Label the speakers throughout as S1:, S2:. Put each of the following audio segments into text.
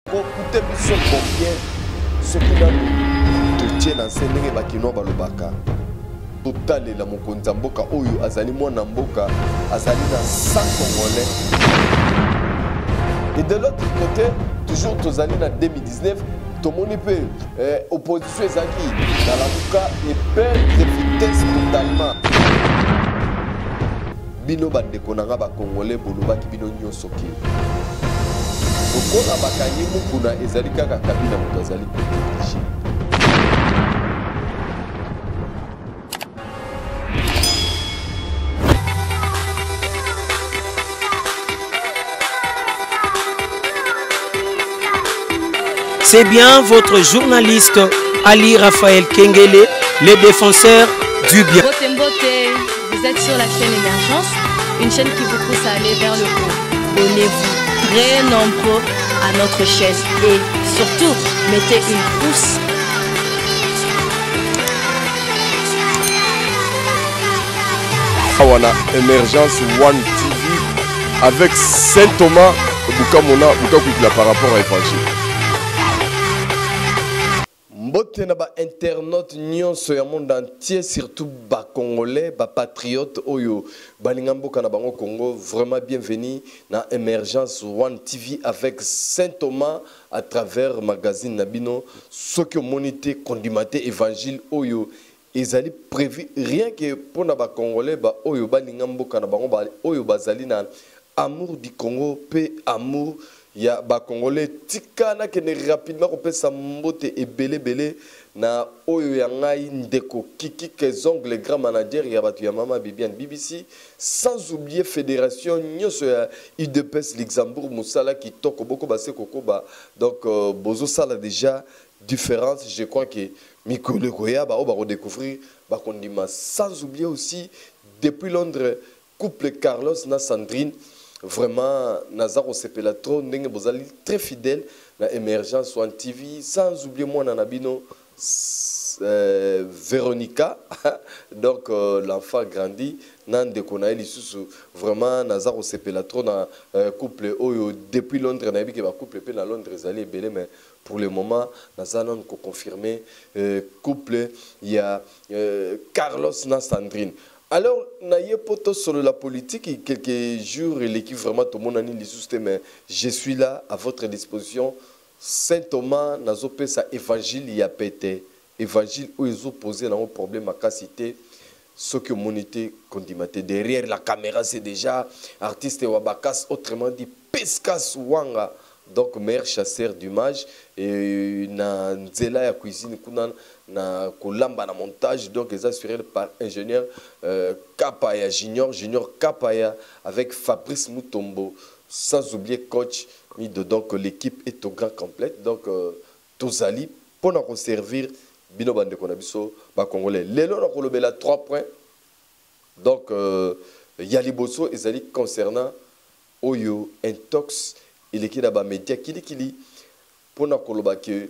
S1: Écoutez biso combien ce qui n'a de tien en scène et bakino balobaka. Total la mokonza mboka oyo azali mwana mboka azali na 100 Congolais. Et de l'autre côté, toujours tozali na 2019, tomoni pe opposition ezaki dans la muka et perdre vitesse totalement. Bino bande konanga ba Congolais bolobaki bino nyonso ke. Okona bakanyi mukuna ezali kaka kabila moto azali protéger.
S2: C'est bien votre journaliste Ali Raphaël Kengele, le défenseur du bien.
S3: Vous êtes sur la chaîne Émergence, une chaîne qui vous pousse à aller vers le haut. Abonnez-vous très nombreux à notre chaîne et surtout mettez une pouce.
S1: Voilà, Émergence One TV avec Saint Thomas Bukamona Bukakwikila par rapport à Évangile. Mbote na ba internaute nyonso ya monde entier, surtout ba Congolais, ba patriotes oyo balinga mboka na bango Congo, vraiment bienvenue na Émergence One TV avec Saint Thomas à travers magazine Nabino, soki monité condimate Évangile oyo ezali prévu rien que pour na ba Congolais ba oyo balinga mboka na bango ba oyo bazali na amour du Congo pe amour ya ba Congolais tikana kene rapidement ko pesa mbote ebele bele na oyo ya ngai ndeko Kiki Kezongle grand manager ya batu ya mama Bibiane BBC, sans oublier fédération nyonso ya UDPS Luxembourg Moussala qui toko boko base kokoba donc bozo sala déjà différence. Je crois que Mikolo Koya ba va redécouvrir ba kondima, sans oublier aussi depuis Londres couple Carlos na Sandrine. Vraiment, Nazaro Sepelatro, Ndenge Bozali, très fidèle à Émergence One TV. Sans oublier moi, Nanabino, Véronica, donc l'enfant grandit. Nande Konaïli Soussou, vraiment, Nazaro Sepelatro, na couple Oyo, depuis Londres, Nabi qui va couple pe na Londres, Zali Belé, mais pour le moment, Nazanon ko confirmé, couple, il y a Carlos na Sandrine. Alors, naïe poto sur la politique, il y a quelques jours, l'équipe vraiment tout le monde a dit mais je suis là à votre disposition. Saint Thomas, nazo pe sa évangile il y a pété. Évangile où ils ont posé un problème à cacité. Ce que monité condimate derrière la caméra, c'est déjà artiste Wabakas, autrement dit Peskas Wanga. Donc, meilleur chasseur d'image et na nzela ya cuisine kuna na kolamba na montage, donc les assurés par ingénieur Kapaya Junior Kapaya avec Fabrice Mutombo, sans oublier coach Mido. Donc l'équipe est au grand complète, donc Tozali pour nous servir bino bande konabiso ba congolais lelo na kolobela 3 points. Donc Yaliboso ezali concernant Oyo Intox il est qui là-bas média kili pour na koloba que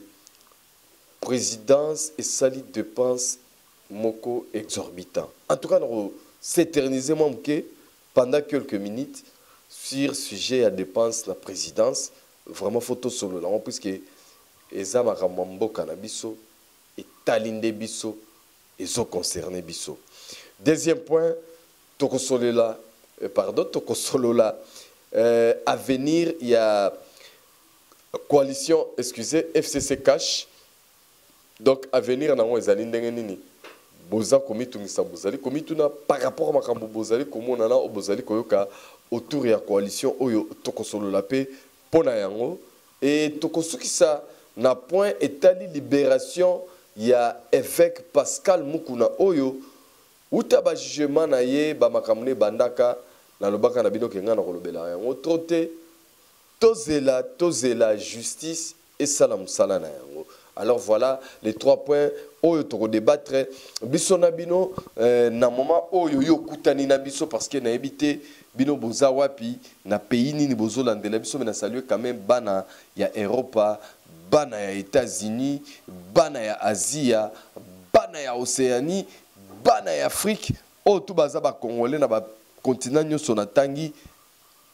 S1: présidence et sali dépenses moko exorbitant. En tout cas, nous s'éterniser pendant quelques minutes sur sujet à dépenses la présidence. Vraiment photo solo là, puisque ezama ramambo kanabiso et talinde biso ezo concerné biso. Deuxième point, tokosolola à venir, il y a coalition, excusez, FCC Cash. Donc, à venir, on a des Boza komitungisa bozali komituna par rapport à makambo bozali comme on a au bozali koyoka autour de la coalition oyo tokosolo la paix pona yango et tokosukisa na point étali libération il y a évêque Pascal Mukuna oyo utaba jugement na ye ba makamne bandaka na lobaka na bino kenga na kolobela yango troté tozela justice et salam salana yango. Alors voilà les 3 points oyo toko débattre biso na bino na moment oyo yo kutani na biso parce que na ebité bino boza wapi na pays nini bozo landela biso mais na saluer quand même bana ya Europa, bana ya États-Unis, bana ya Asia, bana ya Océanie, bana ya Afrique o tout baza ba congolais na ba continent nyoso na tangi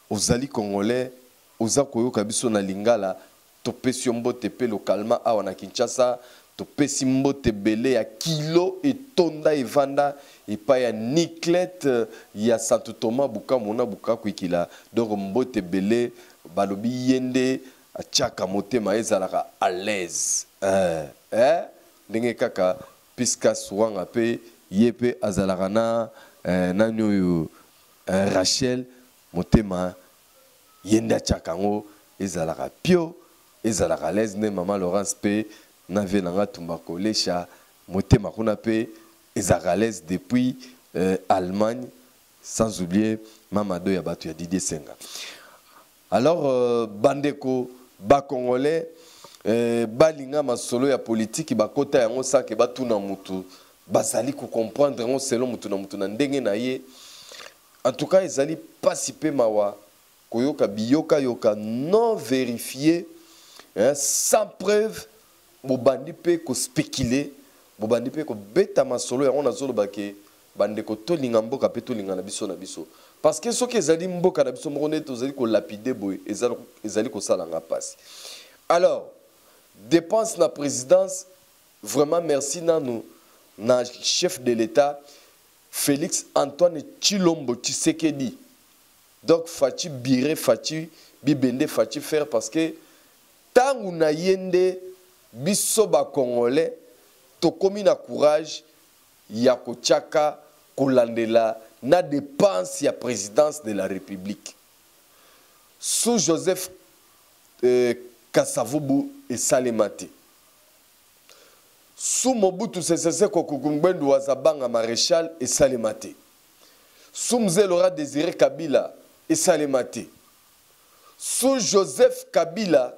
S1: ozali congolais oza koyoka biso na lingala topesi mbote pe localement awa na Kinshasa, topesi mbote belé ya kilo et tonda evanda et pas ya Niclette ya Santo Thomas Bukamona Bukaku ikila. Donc mbote belé balobi yende achaka motema ezalaka à l'aise. Ndenge kaka Piscas wanga pe yepe azalaka na nanyo Rachel motema yende achaka ngo ezalaka pio ezalaka à l'aise. Ne maman Laurence pe na venanga tumbako lesha motema kuna pe ezalaka à l'aise depuis Allemagne, sans oublier Mamado ya batu ya Didier Senga. Alors bandeko ba congolais balinga masolo ya politique bakota yango sake batuna mutu bazali ko comprendre ngo selon mutu na ndenge na ye. En tout cas ezali pas si pe mawa koyoka biyoka yoka non vérifié sans preuve bobandi pe ko spéculer bobandi pe ko beta masolo yango nazolo bake bandeko tolinga mboka pe tolinga na biso na biso. Parce que ce qui est allé mboka na biso mone tozali ko lapider boy ezali ko salanga passe. Alors dépense na présidence vraiment merci na nous na chef de l'État Félix Antoine Tshilombo Tshisekedi. Donc Fati Biré Fati Bibende Fati faire parce que tant on a yende biso ba congolais to komi na courage ya ko tchaka kolandela na dépense ya présidence de la République. Sous Joseph Kasavubu et Salemate. Sous Mobutu Sese Seko Kukumbwendu Wazabanga Maréchal et Salemate. Sous Mzee Laurent Désiré Kabila et Salemate. Sous Joseph Kabila,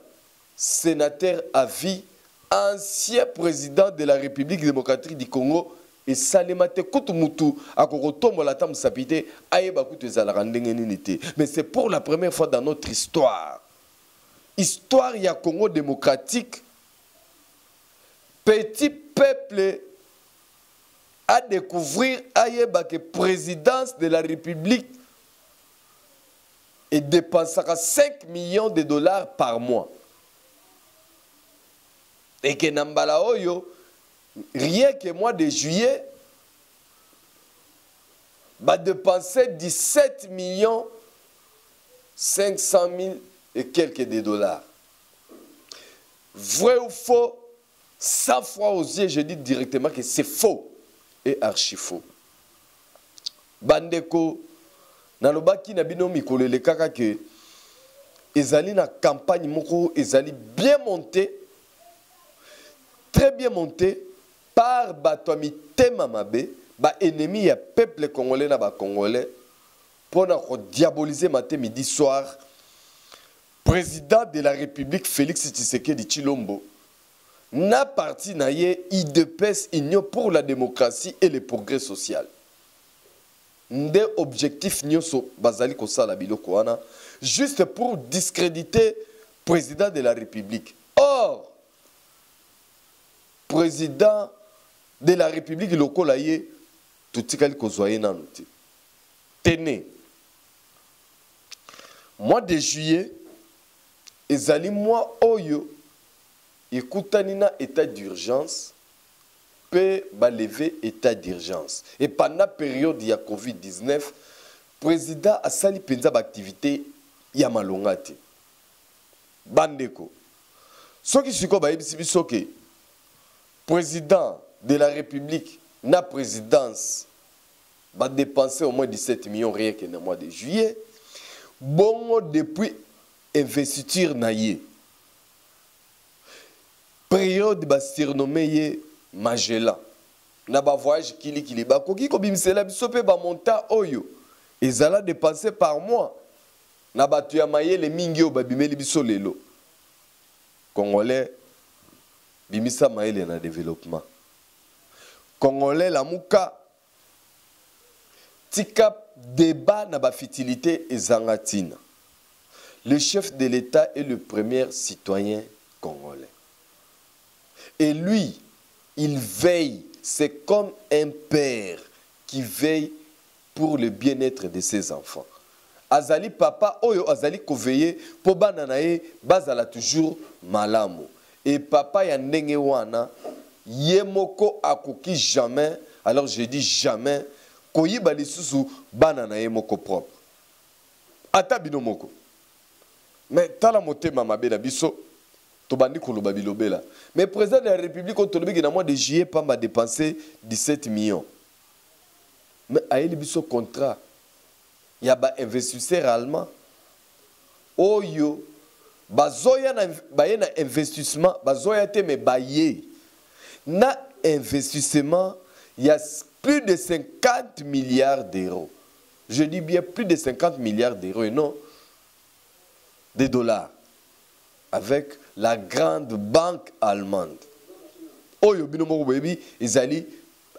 S1: sénateur à vie, ancien président de la République démocratique du Congo, et Salemate Kutumutu a Korotombo la tam sapité ayeba kutu ezalaka ndenge nini te. Mais c'est pour la première fois dans notre histoire. Histoire ya Congo démocratique. Petit peuple à découvrir ayeba que présidence de la République et dépensera 5 millions de dollars par mois. Et que Nambala Oyo rien que mois de juillet, va dépenser 17 millions 500 000 et quelques de dollars. Vrai ou faux, 100 fois aux yeux, je dis directement que c'est faux et archi faux. Bandeko, nalobaki na bino mikolo le kaka que ezali na campagne moko ezali bien montée, très bien montée. Par Batoami Temamabe, ba ennemi ya peuple congolais na ba congolais, pour diaboliser matin midi soir, président de la République Félix Tshisekedi Tshilombo, na parti na ye IDPS Union pour la démocratie et le progrès social. Nde objectif nyoso bazali ko sala biloko wana, juste pour discréditer président de la République. Or, président de la République locale, tout ce qu'il y a tenez, mois de juillet, ezali mois oyo, écoutanina état d'urgence, peut lever état d'urgence. Et pendant la période de la COVID-19, président a sali penza d'activité ya malongate. Bandeko. Ce qui se passe, président de la République, na présidence, va dépenser au moins 17 millions rien que dans le mois de juillet. Bon, depuis investiture naïe. Période va surnommer Magellan. Na ba voyage kili ba koki ko bimsela bisope ba monta oyo. Ezala dépenser par mois. Na ba tuya maye le mingio ba bimeli biso lelo. Congolais bimisa maele na développement. Congolais la mouka tika débat na ba fitilité ezangatina. Le chef de l'État est le premier citoyen congolais. Et lui, il veille, c'est comme un père qui veille pour le bien-être de ses enfants. azali papa oyo azali koveye po bana na ye bazala toujours malamu. Et papa ya ndenge wana ye moko akoki jamais, alors je dis jamais, koyiba lisusu bana na ye moko propre. Ata bino moko. Mais tala motema mabe na biso tobandi koloba bilobela. Mais président de la République on tolobi na mois de juillet pas m'a dépensé 17 millions. Mais ayeli biso contrat ya ba investisseur allemand oyo bazoya na baye na investissement bazoya te mais baye na investissement il y a plus de 50 milliards d'euros. Je dis bien plus de 50 milliards d'euros et non des dollars avec la grande banque allemande. Oyo bino moko bebi ezali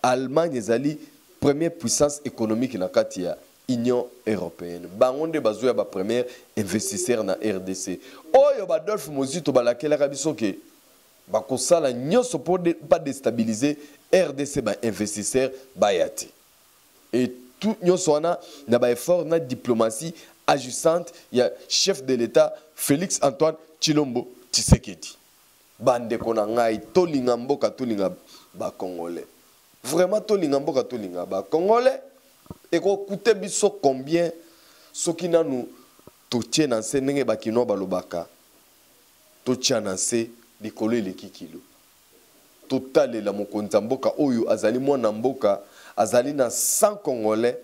S1: Allemagne ezali première puissance économique na kati ya Union européenne. Bangonde bazoya ba premier investisseur na RDC. Oyo Badolphe Mozito balakela kabiso ke bakosala nyonso pour pas déstabiliser RDC ba investisseur bayati. Et tout nyonso wana na ba effort na diplomatie ajustante ya chef de l'État Félix Antoine Tshilombo Tshisekedi. Bande kona ngai tolinga mboka tolinga ba Congolais. Vraiment tolinga mboka tolinga ba Congolais. Et qu'on coûte biso combien ce qui n'a nous to tient dans ces nenge bakino balobaka to tient dans ces likolo le kikilo total la mokonza mboka oyo azali mwana mboka azali na 100 Congolais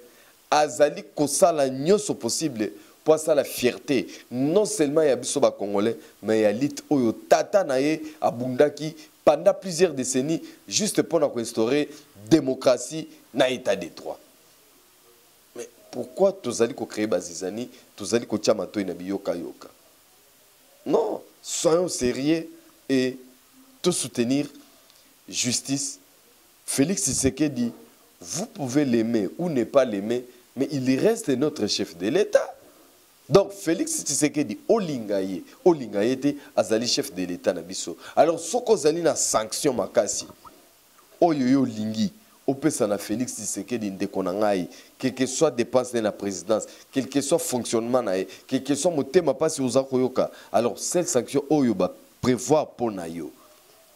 S1: azali kosala nyonso possible pour ça la fierté non seulement ya biso ba Congolais mais ya lit oyo tata na ye abundaki pendant plusieurs décennies juste pour instaurer démocratie na état de droit. Mais pourquoi tous allez créer Bazizani, tous allez kotia mato na biyoka yoka? Non, soyons sérieux et tout soutenir justice. Félix Tshisekedi, vous pouvez l'aimer ou ne pas l'aimer, mais il reste notre chef de l'État. Donc Félix Tshisekedi olingaye te azali chef de l'État na biso. Alors soko zali na sanction makasi. Oyoyo lingi opesa na Félix Tshisekedi ndekonangai, quel que soit dépense de la présidence, quel que soit fonctionnement na, quel que soit motema pasi ozakoyoka. Alors cette sanction oyo ba prévoir pour na yo.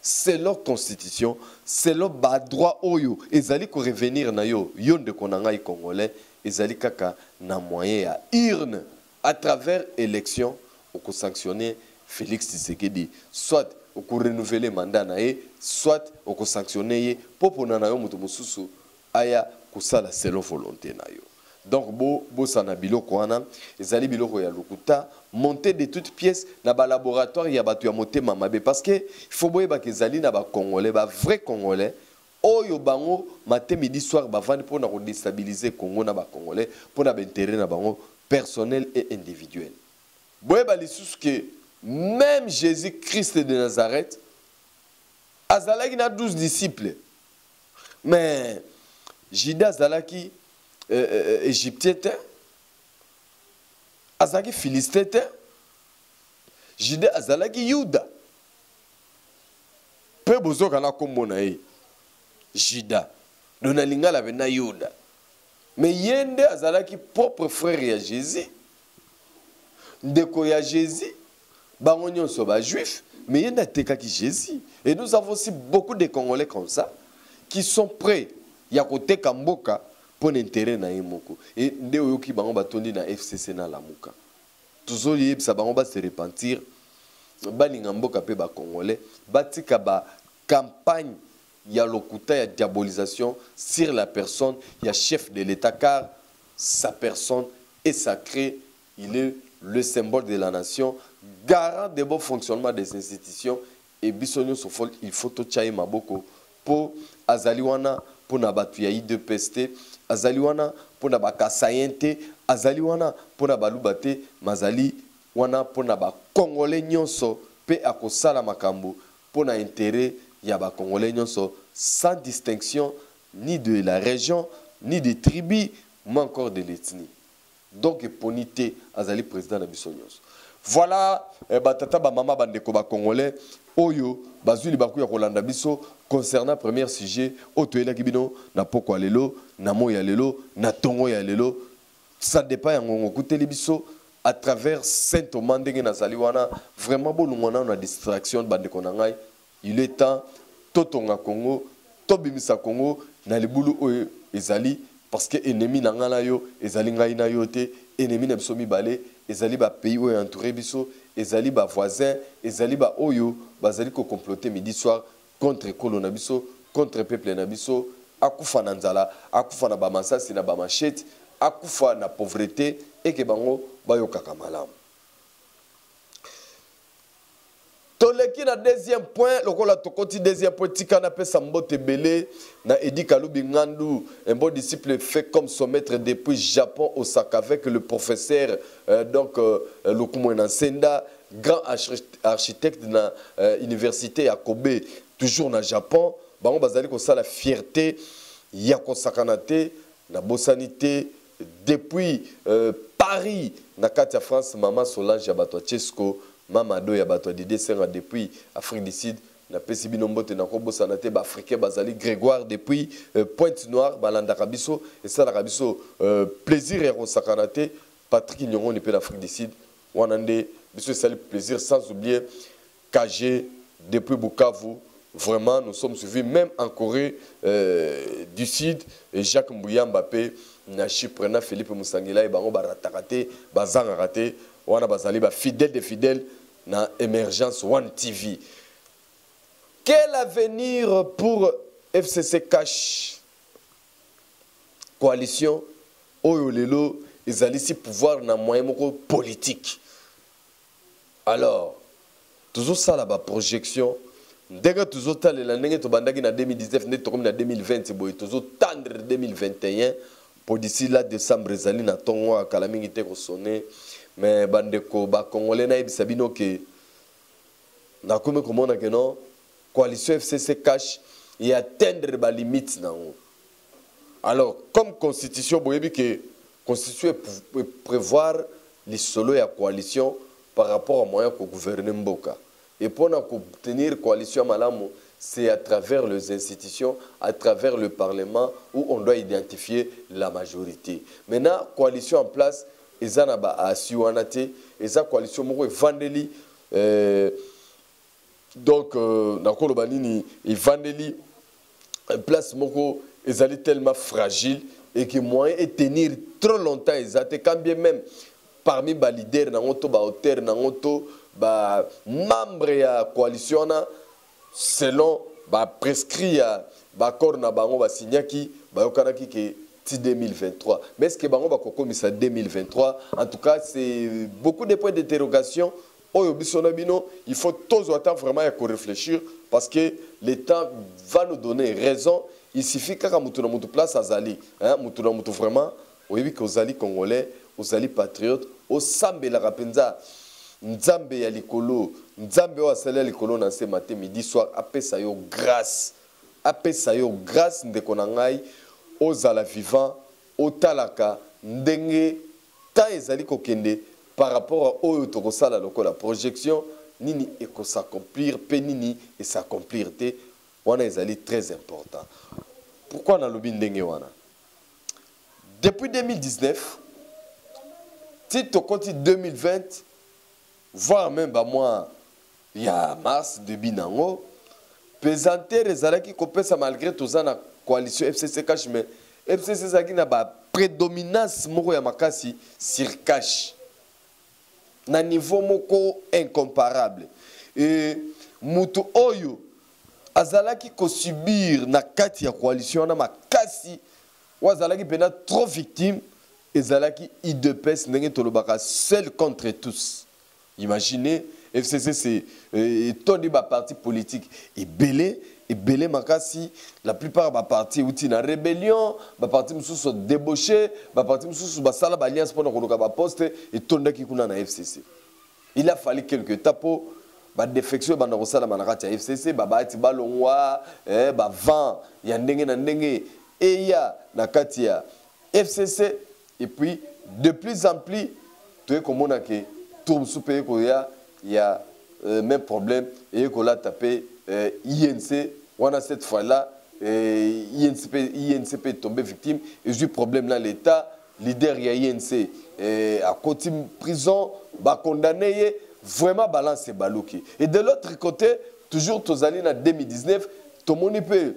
S1: C'est leur constitution, c'est leur droit oyo ezali ko revenir na yo yo ndekonangai congolais ezali kaka na moyen ya urne à travers élection au sanctionner Félix Tshisekedi soit au renouveler mandat nae soit au sanctionner pour na yo mutu mususu aya kusala selon volonté na yo. Donc bo sana biloko wana ezali biloko ya lokuta monter de toutes pièces na ba laboratoire ya batu ya motema mabe parce que il faut boyeba ke ezali na ba congolais ba vrai congolais oyo bango matin midi soir ba vandi pour na déstabiliser Congo na ba congolais pour na intérêt na bango personnel et individuel. Boyeba lisusu ke même Jésus-Christ de Nazareth, azalaki na 12 disciples. Mais Judas azalaki égyptien, azalaki philistin, Judas azalaki Yuda. Peu bozoka na kombo na ye. Judas. Donalinga la na Yuda. Mais yende azalaki propre frère ya Jésus. Ndeko ya Jésus. Bangonyon soba juif, mais il y a des Jésus. Et nous avons aussi beaucoup de Congolais comme ça, qui sont prêts, il y a côté Kamboka, pour l'intérêt na yemoko. Et des oyoki bango batondi na FCC na lamuka. Tous les ça bango ba se repentir, balinga mboka pe ba Congolais, batika ba campagne ya lokuta ya diabolisation sur la personne, il y a chef de l'État car sa personne est sacrée, il est le symbole de la nation, garant de bon fonctionnement des institutions et bisonyo sofol il faut to chaye maboko pour azaliwana pour na batu ya IDPST azaliwana pour na bakasayente azaliwana pour na balubate mazali wana pour na ba congolais nyonso pe akosala makambo pour na intérêt ya ba congolais nyonso sans distinction ni de la région ni des tribus mais encore de l'ethnie. Donc ponité azali président na bisonyos. Voilà batata ba mama bandeko ba congolais oyo bazuli baku ya kolanda biso concernant premier sujet otoyela kibino na poko lelo na moya lelo na tongo ya lelo ça dépend yango kuteli biso à travers Saint-Thomas ndenge nazali wana vraiment bolungwana na distraction bande konangai il est temps totonga Congo tobimisa Congo na libulu oyo ezali parce que ennemi na ngala yo ezali ngai na yo te ennemi na biso mibale ezali ba pays oyo entouré biso ezali ba voisins ezali ba oyo bazali ko comploter midi soir contre ekolo na biso contre peuple na biso akufa na nzala akufa na ba masasi na ba machette akufa na pauvreté et que bango bayokaka malamu. Toleki na deuxième point, lokola tokoti deuxième point tika na pesa mbote belé na Edi Kalubi Ngandu, un bon disciple fait comme son maître depuis Japon Osaka avec le professeur Lukumo Nansenda, grand architecte na université à Kobe, toujours na Japon, bango bazali ko la fierté ya kosakanate na bosanité depuis Paris na kati France maman Solange Abatwa Chesco Mama do ya bato Didé Senga depuis Afrique du Sud na pesi binombote na ko bosanate ba africain bazali Grégoire depuis Pointe-Noire balanda kabiso et ça la kabiso plaisir et sakanate Patrick Nyongo ni pe d'Afrique du Sud wanande biso c'est le plaisir sans oublier KG depuis Bukavu. Vraiment, nous sommes suivis même en Corée du Sud. Et Jacques Mbouya Mbappé, na Chypre, na Philippe Moussangila, et Bango Baratakate, Bazang Arate, Wana Bazali, fidèle de fidèles, na Émergence One TV. Quel avenir pour FCC Cash Coalition Oyolelo, ils allaient ici pouvoir na moyen politique. Alors, toujours ça là-bas, projection. Dès que tu as l'année to bandaki na 2019 net comme na 2020 boy toujours tendre 2021 pour d'ici là décembre ezali na tongo kala mingi te ko sonner mais bandeko ba congolais na ibisabino ke na comme komona que non coalition FCC cash et atteindre ba limite na ngo. Alors comme constitution boyebi que constitution prévoir les solo ya coalition par rapport à moyen ko gouverner mboka. Et pour obtenir coalition Malamo, c'est à travers les institutions, à travers le Parlement, où on doit identifier la majorité. Maintenant, coalition en place, ils ont à Siwanate, ils ont coalition Moro et Vandeli. Donc, dans le Banini, et Vandeli, en place Moro, ils allaient tellement fragiles et que moyen et tenir trop longtemps, ils étaient quand bien même parmi les leaders, dans l'auto, hauteur, dans l'auto, ba membre ya coalition na selon ba prescrit ya ba accord na bango ba signaki ba yokanaki ke ti 2023 mais est-ce que bango ba kokomisa 2023 en tout cas c'est beaucoup de points d'interrogation oyo bisona bino il faut tous autant vraiment ya ko réfléchir parce que le temps va nous donner raison il suffit kaka mutu na mutu place azali hein mutu na mutu vraiment oyebi ko zali congolais ozali patriote osambela rapenza Nzambe ya likolo, Nzambe wa sala likolo na se matin midi soir apesa yo grâce ndeko na ngai ozala vivant otalaka ndenge ta ezali kokende par rapport à oyo tokosala lokola projection nini eko s'accomplir pe nini et s'accomplir te wana ezali très important. Pourquoi na lobi ndenge wana? Depuis 2019 ti tokoti 2020 voire même bah moi il y a mars début nango pesanter ezalaki kopesa malgré tout ça na coalition FCC cash mais FCC zaki na ba prédominance moko ya makasi sur cash na niveau moko incomparable et mutu oyo azalaki ko subir na kati ya coalition na makasi wazalaki pena trop victime ezalaki IDPS ndenge tolobaka seul contre tous. Imaginez, FCC c'est tout des partis politiques et belé makasi la plupart des partis outil na rébellion, des partis sont débauchés, des partis sont basala alliance pour nous ba poste et tout qui kuna na FCC. Il a fallu quelques tapos ba défection ba na kosala manakati ya FCC ba ati balongwa ba vent ya ndenge na ndenge et ya na kati ya FCC et puis de plus en plus tu es comme on a que tout souper il y a même problème et qu'on l'a tapé INC on a cette fois là INCP est tombé victime et du problème là l'État leader ya INC à côté prison ba condamné vraiment balance baluki. Et de l'autre côté toujours tozali na 2019 tout le monde peut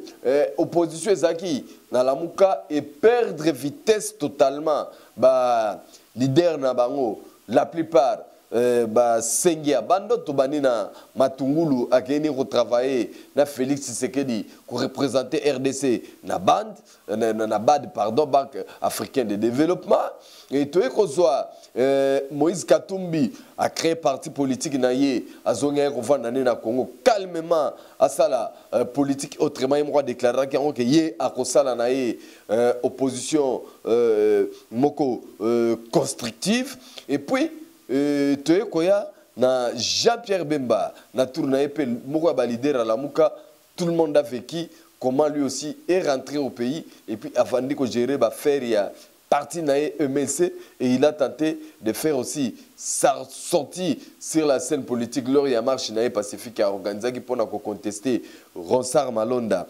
S1: opposition ezaki na lamuka et perdre vitesse totalement ba leader na bango la plupart Sengia bando to banina Matungulu a gagné retravailler na Félix Tshisekedi pour représenter RDC na BAD pardon Banque africaine de développement et tout ko soit Moïse Katumbi a créé parti politique na yé a zonga ko vanda na Congo calmement à ça la politique autrement il m'a déclaré que yé a ko sala na yé opposition moko constructive et puis Toye Koya, na Jean-Pierre Bemba, na tourné moko ba leader à la Mouka, tout le monde a vécu comment lui aussi est rentré au pays et puis avant de gérer ba faire il a parti na MLC et il a tenté de faire aussi sa sortie sur la scène politique lors il y a marche na Pacifique à organiser qui pour contester Ronsard Malonda.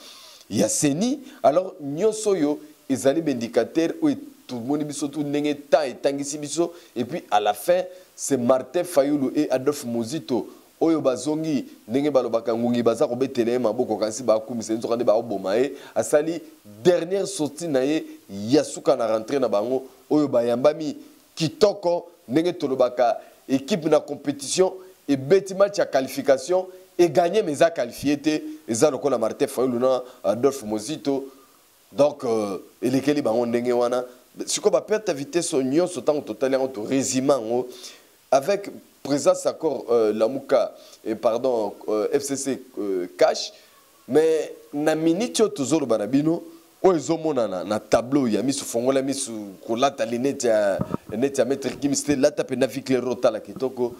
S1: Il y a Seni alors Nyosoyo ils allaient indicateur où tout le monde bisotou nenge ta et tangisi biso et puis à la fin c'est Martin Fayoulou et Adolphe Mozito oyo bazongi nenge balobaka ngungi baza ko betele maboko kansi ba kumisa nzokande ba obomae asali dernière sortie naye yasuka na rentrer na bango oyo bayambami kitoko nenge tolobaka équipe na compétition et beti match à qualification et gagner mais a qualifié té eza lokola Martin Fayoulou na Adolphe Mozito donc et lesquels bango ndenge wana si on va perdre vitesse au nion sautant au total en résumant avec présence accord la Mouka et pardon FCC cash mais na minute toujours banabino o ezomona na tableau ya misu fongola misu kolata linete ya maître Kim c'était là tape na vicler rota la kitoko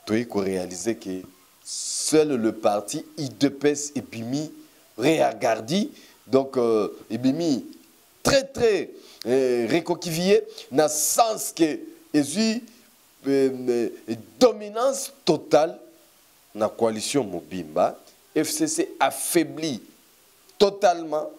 S1: toi ko réaliser que seul le parti IDPS et Bimi réagardi donc et Bimi très recoquillé dans le sens que il dominance totale dans la coalition Mobimba FCC affaibli totalement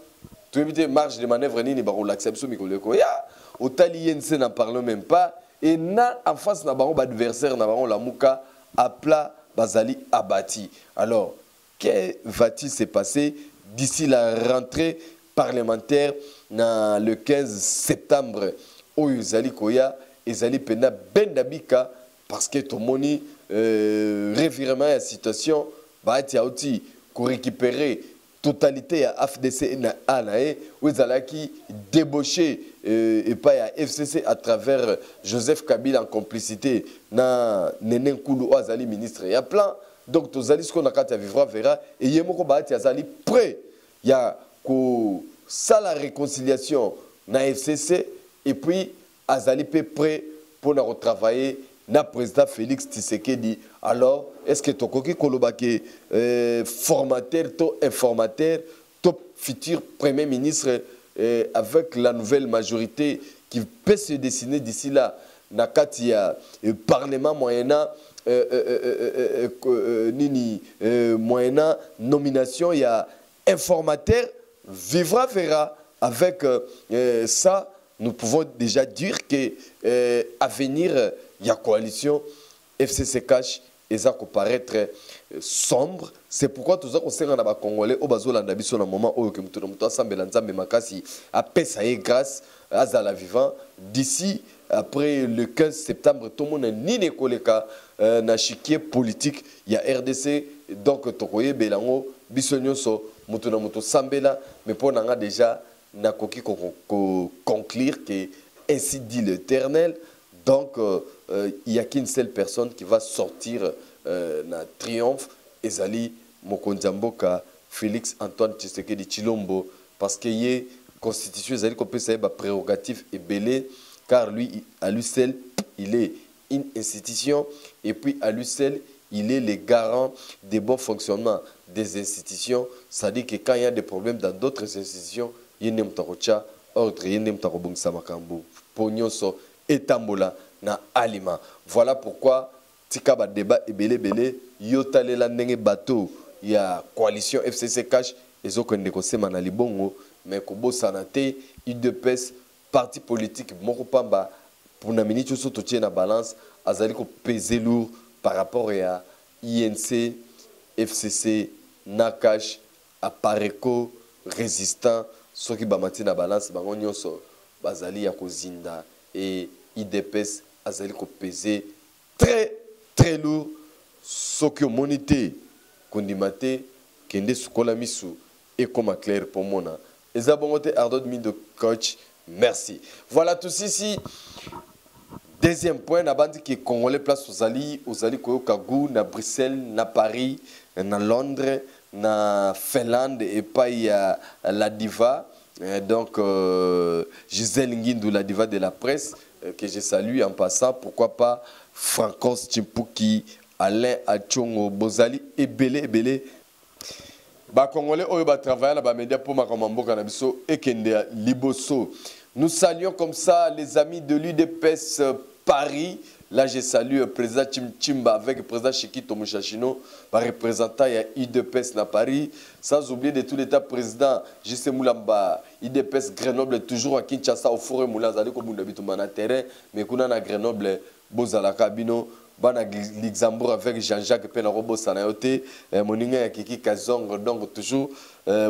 S1: tu veux marge de manœuvre ni baro l'acception mikoleko ya otaliense n'en parle même pas et na en face na baro adversaire na baro la muka à plat bazali abati alors que va-t-il se passer d'ici la rentrée parlementaire na le 15 septembre au Zali Koya et Zali Pena Bendabika parce que tout le monde revirement la situation va être aussi pour récupérer totalité à FDC na ANAE où Zalaki débauché et pas à FCC à travers Joseph Kabila en complicité na Nenen Koulou Azali ministre il y a plein donc tous Zali ce qu'on a quand à vivre verra et yemoko ba être Zali prêt il y a ça la réconciliation na FCC et puis Azali prêt pour retravailler na président Félix Tshisekedi alors est-ce que tokoki kolobake formateur to informateur to futur premier ministre avec la nouvelle majorité qui peut se dessiner d'ici là na katia parlement moyennant nini moyennant nomination il y a informateur vivra verra avec ça nous pouvons déjà dire que à venir il y a coalition FCC cash et ça peut paraître sombre c'est pourquoi tous on sait na Congolais au bazolanda biso na moment où que mutu assemble nzambe makasi a pesaye grâce à la vivant d'ici après le 15 septembre tout le monde ni ne koleka na chiquier politique il y a RDC donc tokoye belango biso nyonso mutu na mutu sambela mais pour nanga déjà na koki conclure que ainsi dit l'Éternel donc il n'y a qu'une seule personne qui va sortir na triomphe ezali mokonzi mboka Félix Antoine Tshisekedi Tshilombo parce que y constitution ezali ko pesa ba prérogative et belé car lui à lui seul il est une institution et puis à lui seul il est le garant des bons fonctionnements des institutions ça dit que quand il y a des problèmes dans d'autres institutions il y a mtarocha ordre il y a mtarobungisa makambo ponyonso etambola na alima voilà pourquoi tika ba débat ebele yotalela ndenge bateau ya coalition FCC cash ezokende kosema na libongo mais kobosana te IDPS parti politique moko pamba pour na minute so totie na balance azali ko peser lourd par rapport à INC, FCC, Nakash, Apareco, Résistant, ceux qui bamati na balance bango nyonso bazali ya kozinda et IDPS azali ko peser très lourd ce que monité kondimate kende sukola misu et comme clair pour mona ezabongote ardod mi de coach. Merci. Voilà tout ici. Deuxième point, na bandi qui congolais place aux alliés Koyokagou, na Bruxelles, na Paris, na Londres, na Finlande et pas il y a la diva. Donc Gisèle Nguindou, la diva de la presse, que je salue en passant. Pourquoi pas Francos Chimpuki, Alain Achongo, Bozali et Belé. Ba Congolais oyo ba travailler ba média pour makamambo kanabiso et kende liboso. Nous saluons comme ça les amis de l'UDPS Paris. Là je salue le président Chimba avec le président Chikito Mouchachino par représentant il y a UDPS na Paris. Sans oublier de tout l'état président JC Moulamba UDPS Grenoble toujours à Kinshasa au Forêt Moulin zali ko bunda bituma na terrain mais kuna na Grenoble bozala kabino. Bana Luxembourg avec Jean-Jacques Penarobo Sanayote, Moninga Yakiki Kazong, donc toujours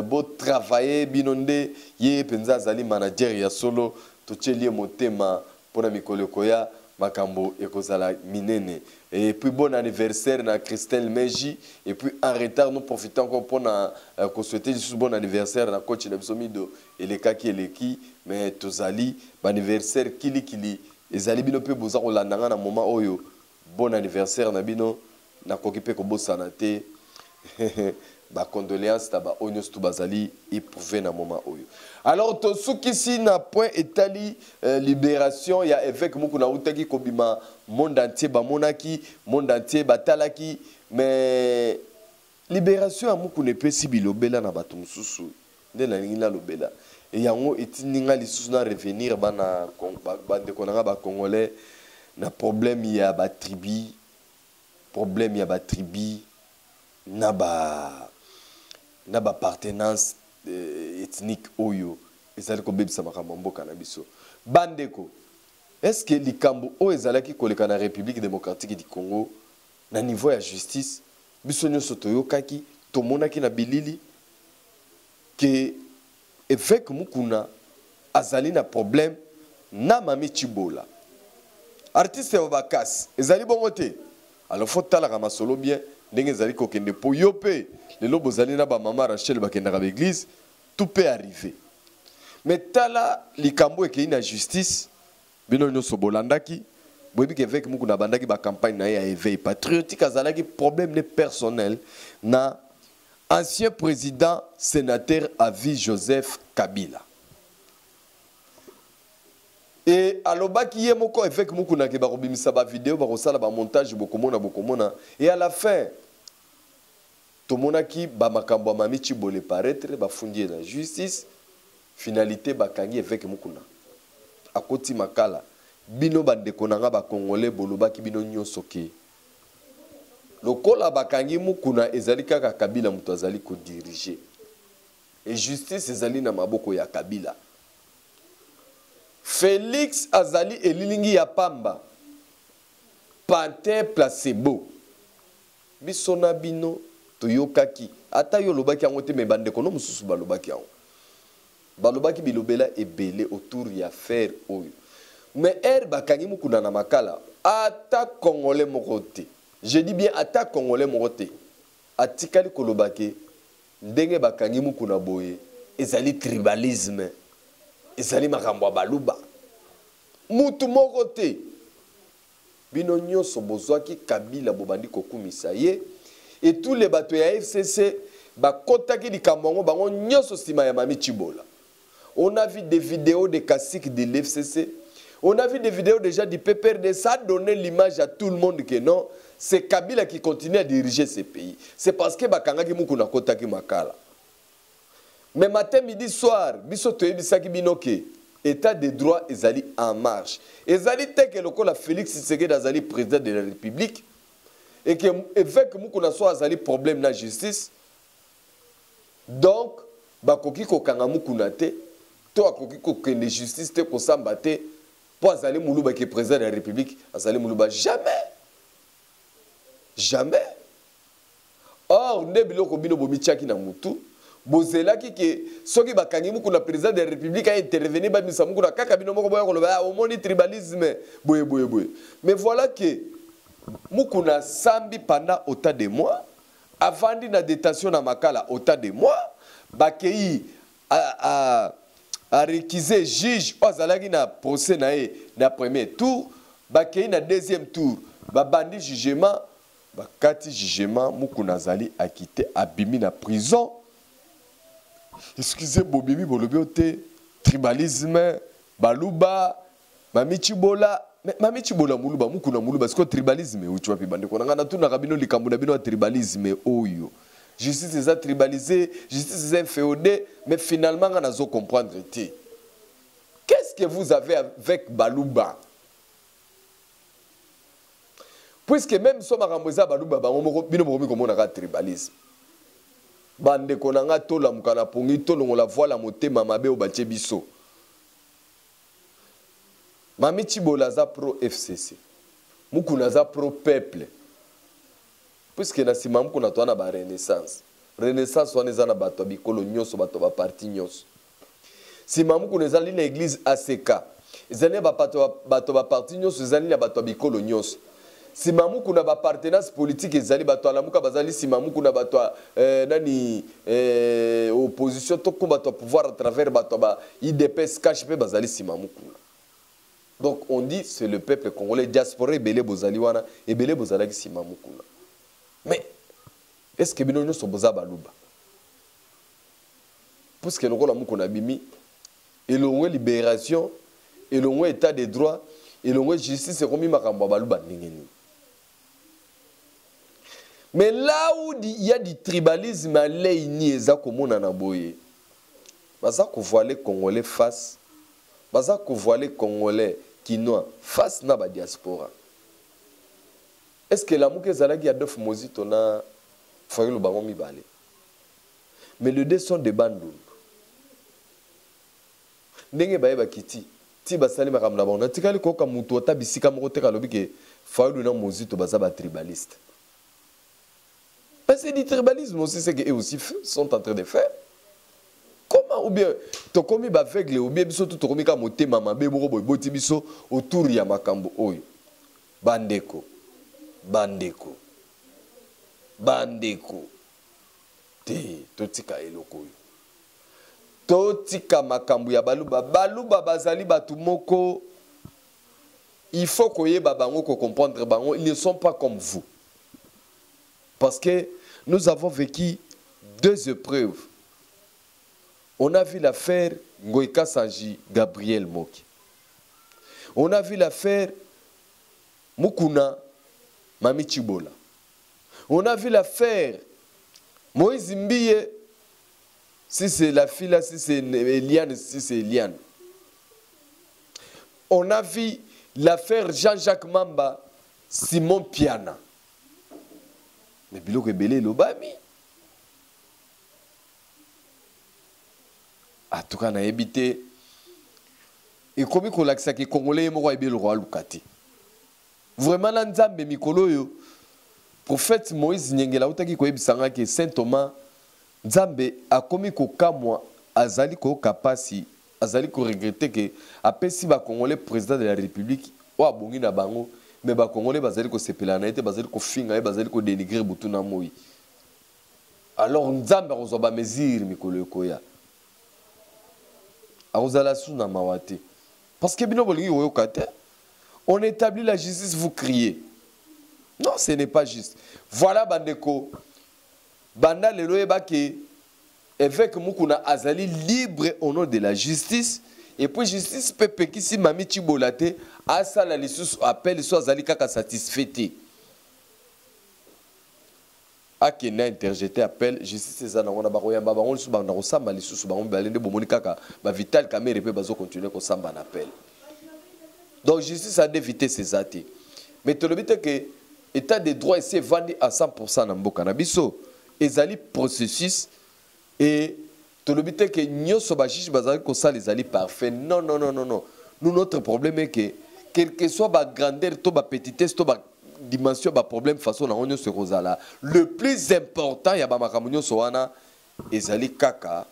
S1: beau travailler, binonde, yé penza zali manager ya solo, tuchelie motema pona mikolo koya, makambo ekozala minene. Et puis bon anniversaire na Christelle Meji, et puis en retard nous profitons encore pour souhaiter juste bon anniversaire na coach Nebsomido et les kaki et les ki, mais tozali, anniversaire kili, et zali bino pe boza olandanga na moment oyo. Bon anniversaire Nabino, na kokipe ko bosana te. Ba condoléances taba onyos tu bazali éprouvé na moment oyo. Alors to souki si na point etali libération ya évêque muku na utaki kobima monde entier ba monaki, monde entier batalaki mais libération ya muku ne pesi bilobela na bato mususu. Nde na ngila lobela. Et yango etininga lisusu na revenir bana bande konanga ba congolais. Na problème il y a ba tribu, na ba appartenance ethnique oyo ezali ko bebisa makambo kanabiso bandeko. Est-ce que likambo o ezalaki koleka na République démocratique du Congo na niveau ya justice biso nyonso toyokaki tomonaki na bilili que évêque Mukuna azali na problème na Mami Chibola artiste wa bakas ezali bongote alors faut tala kama solo bien ndenge ezali kokende po yope lelo bozali na ba mama Rachel bakenda ka l'église tout peut arriver mais tala likambo eke ina justice bino nyoso bolandaki boyebi ke avec muku na bandaki ba campagne na ya éveil patriotique azalaki problème ne personnel na ancien président sénateur à vie Joseph Kabila. Et alobaki ye moko avec mukuna ke barobimisa ba vidéo barosala ba montage bokomona et à la fin tomonaki ba makambo Mami Chibole paraître ba fondie na justice finalité bakangi avec mukuna akoti makala bino bandeko nanga ba congolais bolobaki bino nyonso ke lokola bakangi mukuna ezali kaka Kabila muto azali ko diriger et justice ezali na maboko ya Kabila. Félix Azali elilingi ya pamba Pantin placebo bisona bino toyokaki ata yo lobaki yango te me bandeko no mususu balobaki yango balobaki bilobela ebele autour ya faire oyo mais bakangi mukuna na makala ata congolais moko te je dis bien ata congolais moko te atikali kolobaki ndenge bakangi mukuna boye ezali tribalisme ezali makambo baluba mutu moko te bino nyonso bozwaki Kabila bobandi kokumisa ye et tous les bateaux ya FCC bakotaki likambo ngo bango nyonso sima ya Mami Chibola. On a vu des vidéos de caciques de l'FCC, on a vu des vidéos déjà du PPRD, ça a donné l'image à tout le monde que non, c'est Kabila qui continue à diriger ce pays. C'est parce que bakangaki mukuna kotaki makala. Mais matin, midi, soir, biso toyebisaki binoke état de droit ezali en marche. Ezali teke lokola Félix Tshisekedi azali président de la République et que évêque mukuna so azali problème na justice. Donc bakoki kokanga mukuna te to akoki kokende justice te kosamba te po azali muluba ki président de la République azali muluba jamais jamais. Or nde biloko bino bomichaki na mutu bozelaki ke soki bakangi muku na président de la République a intervenir ba misa muku na kaka bino moko boya koloba omoni tribalisme boye. Mais voilà que muku na sambi pendant autant de mois avant na détention na makala autant de mois bakei a réquisé juge ozalaki na procès na premier tour bakei na deuxième tour babandi jugement bakati jugement muku nazali akité abimi na prison. Excusez bobimi bolobi ote tribalisme baluba mami chibola mami chibola muluba muku na muluba siko tribalisme uchi wapi bande kona ngana tuna kabino likambo na bino tribalisme oyo justice est tribalisée justice est féodée mais finalement ngana zo comprendre te qu'est-ce que vous avez avec baluba puisque même so makamboza baluba bango bino mokomi komona tribalisme bande konanga tola mukana pongi tolongola voila motema mabe obatie biso mami chibola za pro FCC mukuna za pro peuple puisque na sima mukuna to na ba renaissance wana za na bato bikolo nyoso bato ba parti nyoso sima mukuna za lina église ACK ezali ba bato ba parti nyoso ezali na bato bikolo nyoso simamu kuna ba partenance politique ezali bato alamuka bazali simamu kuna bato nani opposition to ko bato pouvoir à travers bato ba IDPS KHP bazali simamu kuna. Donc on dit c'est le peuple congolais diaspora belé bozali wana et belé bozali simamu kuna. Mais est-ce que bino nyoso boza baluba parce que lokola mukuna bimi elongwe libération elongwe état de droit elongwe justice ekomi makambo baluba ningeni. Mais là où il y a du tribalisme, il y a des voiler Congolais face, voiler Congolais quinois face à la diaspora. Est-ce que la mouke zalagi a deux mozito na foyer le bango mi balé? Mais le deux sont des bandoules. Ndenge baye bakiti, ti basali makamna bona, tikali ko ka mutu ota bisika moko te kalobi ke foyer na mozito baza ba tribaliste. C'est du tribalisme aussi, c'est qu'eux aussi sont en train de faire. Comment ou bien, tu as commis aveugle ou bien tu as commis comme moté maman bebo boti biso autour ya makambo oyo. Bandeko. Te totika eloko oyo. Totika makambo ya baluba bazali batu moko. Il faut koyeba bango ko comprendre bango, ils ne sont pas comme vous. Parce que nous avons vécu deux épreuves. On a vu l'affaire Ngoïka Sanji Gabriel Moki. On a vu l'affaire Mukuna Mami Chibola. On a vu l'affaire Moïse Mbiye, si c'est la fille là, si c'est Eliane, si c'est Eliane. On a vu l'affaire Jean-Jacques Mamba, Simon Piana. Mais biloko ebele lobami. En tout cas, on a évité. Et comme on l'a dit, les Congolais sont les rois Lukati. Vraiment, l'Anzambe Mikolo, le prophète Moïse Nyengela, qui Saint Thomas, Nzambe a commis qu'au azali ko kapasi, azali ko regretter que après si ba Congolais président de la République, wa bongi na bango. Mais les Congolais bazali ko sepela na été bazali ko finga bazali ko dénigrer butu na moi. Alors nzambe akozwa ba mesure mikolo koya. Akozala suna mawate. Parce que bino bolingi oyokate, on établit la justice, vous criez. Non, ce n'est pas juste. Voilà bandeko. Banda lelo ebake évêque mukuna azali libre au nom de la justice. Et puis justice pepe qui si mami chibolate a ça la lisusu appelle soit azali kaka satisfait. A qui n'a interjeté appel justice ezana wana ba koyamba ba ngoli suba na kosamba lisusu ba ngombe balende bomoni kaka ba vital camere pe bazo continuer kosamba na appel. Donc justice a d'éviter ces actes. Mais tu le dis que état de droit c'est vendu à 100% na mboka na biso ezali processus et tolobite que nyoso ba chiche bazali ko ça les ali parfait. Non non non non non. Nous notre problème est que quel que soit ba grandeur to ba petitesse to ba dimension ba problème façon na onyo se rozala. Le plus important ya ba makamunyo so wana ezali kaka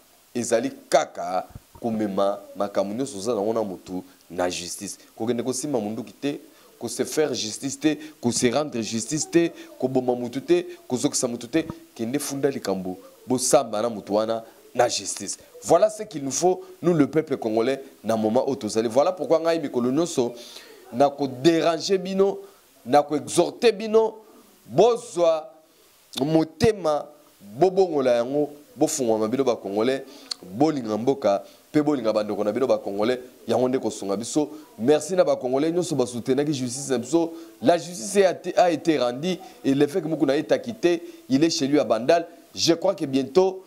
S1: komema makamunyo so za na ona mutu na justice. Ko gende ko sima mundu kite ko se faire justice te, ko se rendre justice te, ko boma mutu te, ko zokisa mutu te, kende funda likambo bo samba na mutu wana na justice. Voilà ce qu'il nous faut, nous le peuple congolais, na moment autosali. Voilà pourquoi ngai mikolo nyonso na ko déranger bino, na ko exhorter bino, bozwa motema bobongola yango, bofungwa mabilo ba congolais, bolinga mboka, pe bolinga bandoko na bino ba congolais, yango nde ko songa biso. Merci na ba congolais nyonso ba soutenir justice na biso. La justice a été rendue et le fait que Moukouna est quitté, il est chez lui à Bandal. Je crois que bientôt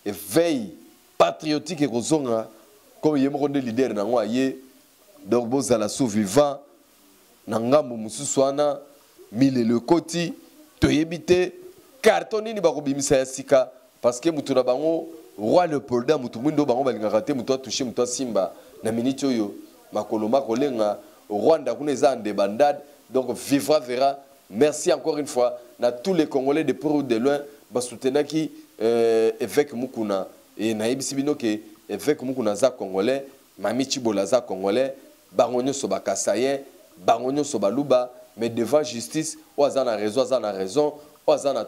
S1: veille patriotique et kozonga comme yemo de leader na ngoye donc bozala survivant na ngambo mususu wana mille le koti toyebite carton ni bakobimisa ya sika parce que mutu na bango roi Leopold mutu mwindo bango balingaka te mutu toucher mutu simba na minute oyo makolo makolenga Rwanda kuna eza ande bandade donc vivra verra. Merci encore une fois na tous les Congolais de près ou de loin ba soutenaki évêque Mukuna et naïbisi bino ke évêque Mukuna za congolais mamichi bolaza congolais bangonyo so bakasayen bangonyo so baluba mais devant justice o azana raison o azana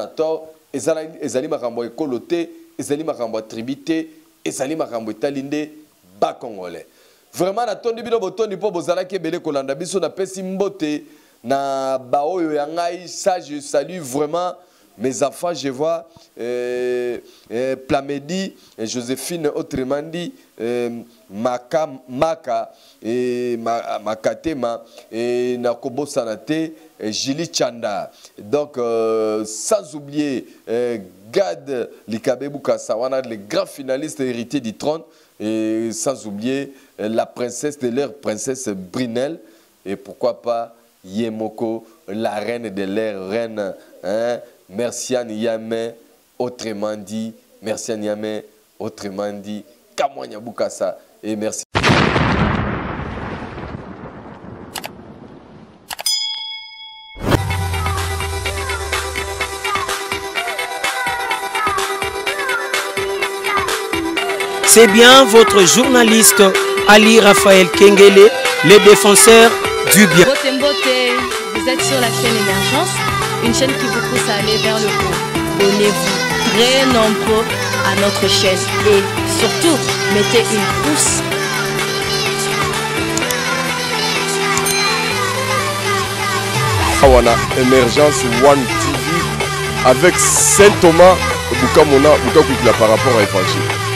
S1: tort ezali makambo ekolote ezali makambo tribité ezali makambo etalinde ba congolais vraiment na tondi bino botondi po bozala ke belé kolanda biso na pesi mbote na baoyo ya ngai. Ça je salue vraiment mes enfants, je vois Plamedi, Joséphine, autrement dit, Maka, et Makatema, et Nakobo Sanate, et Jili Chanda. Donc, sans oublier Gad Likabebu Kassawana, le grand finaliste héritier du trône, et sans oublier la princesse de l'air, princesse Brinel, et pourquoi pas Yemoko, la reine de l'air, reine, hein. Merci à Niamey, autrement dit, merci à Niamey, autrement dit, Kamwanya Bukasa, et merci.
S2: C'est bien votre journaliste Ali Raphaël Kengele, le défenseur du bien.
S3: Vous êtes sur la chaîne Émergence, une chaîne qui vous pousse à aller vers le haut. Abonnez-vous très nombreux à notre chaîne et surtout, mettez une pouce.
S4: Awana Émergence One TV avec Saint Thomas Boukamona Boukakoukila par rapport à Évangile.